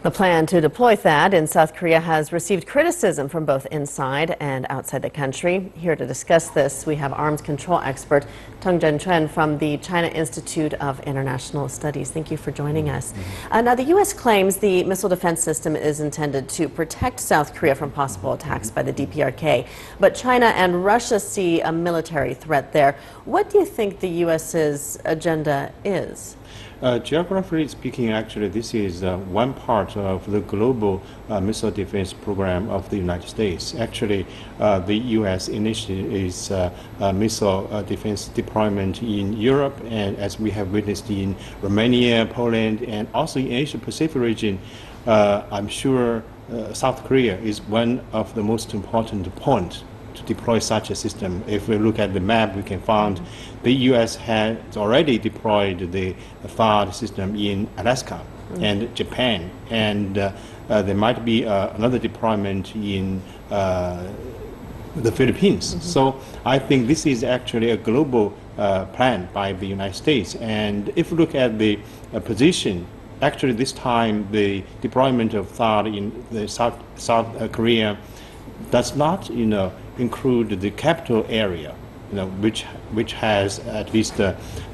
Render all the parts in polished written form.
The plan to deploy THAAD in South Korea has received criticism from both inside and outside the country. Here to discuss this, we have arms control expert Tung Jun-chun from the China Institute of International Studies. Thank you for joining us. Now, the U.S. claims the missile defense system is intended to protect South Korea from possible attacks by the DPRK, but China and Russia see a military threat there. What do you think the U.S.'s agenda is? Geographically speaking, actually, this is one part of the global missile defense program of the United States. Actually, the U.S. initiative is missile defense deployment in Europe, and as we have witnessed in Romania, Poland, and also in Asia-Pacific region, I'm sure South Korea is one of the most important points to deploy such a system. If we look at the map, we can find the U.S. has already deployed the THAAD system in Alaska and Japan, and there might be another deployment in the Philippines. So I think this is actually a global plan by the United States. And if we look at the position, actually this time the deployment of THAAD in the South Korea does not, include the capital area, which has at least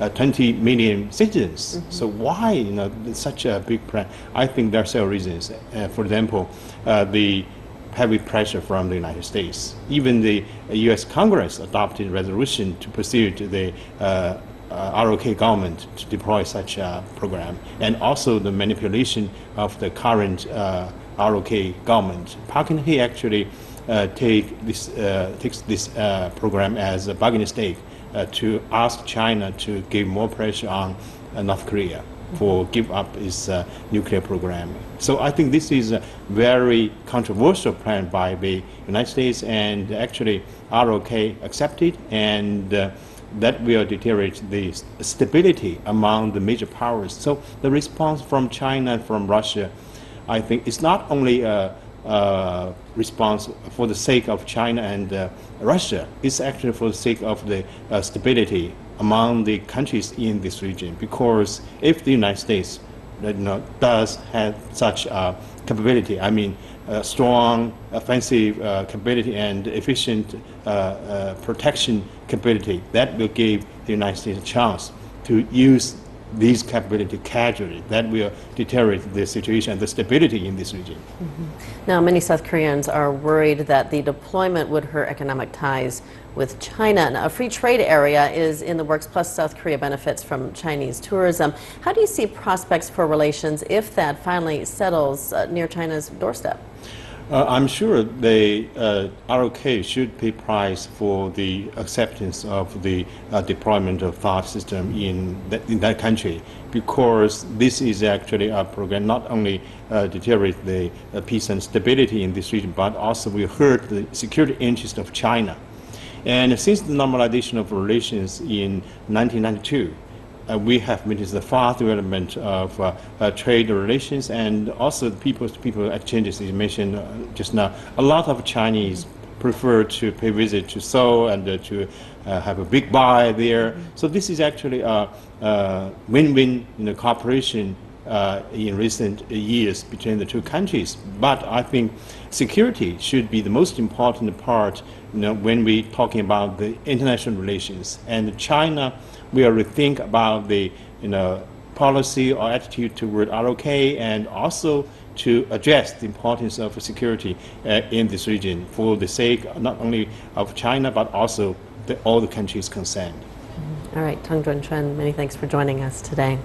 20 million citizens. So why, such a big plan? I think there are several reasons. For example, the heavy pressure from the United States. Even the U.S. Congress adopted a resolution to persuade the ROK government to deploy such a program, and also the manipulation of the current ROK government. Park Geun-hye actually takes this program as a bargaining stake to ask China to give more pressure on North Korea for give up its nuclear program. So I think this is a very controversial plan by the United States, and actually ROK accepted, and that will deteriorate the stability among the major powers. So the response from China and from Russia, I think, is not only a response for the sake of China and Russia. It's actually for the sake of the stability among the countries in this region. Because if the United States does have such capability, I mean strong offensive capability and efficient protection capability, that will give the United States a chance to use these capabilities casually. That will deteriorate the situation and the stability in this region. Now, many South Koreans are worried that the deployment would hurt economic ties with China. Now, a free trade area is in the works, plus South Korea benefits from Chinese tourism. How do you see prospects for relations if that finally settles near China's doorstep? I'm sure the ROK should pay price for the acceptance of the deployment of THAAD system in that country, because this is actually a program not only deteriorate the peace and stability in this region, but also will hurt the security interest of China. And since the normalization of relations in 1992, we have witnessed the fast development of trade relations and also people-to-people exchanges. You mentioned just now, a lot of Chinese prefer to pay visit to Seoul and to have a big buy there. So this is actually a win-win cooperation in recent years between the two countries. But I think security should be the most important part when we're talking about the international relations. And China will rethink about the policy or attitude toward ROK, and also to address the importance of security in this region for the sake not only of China but also all the countries concerned. All right, Tung Jun-chun, many thanks for joining us today.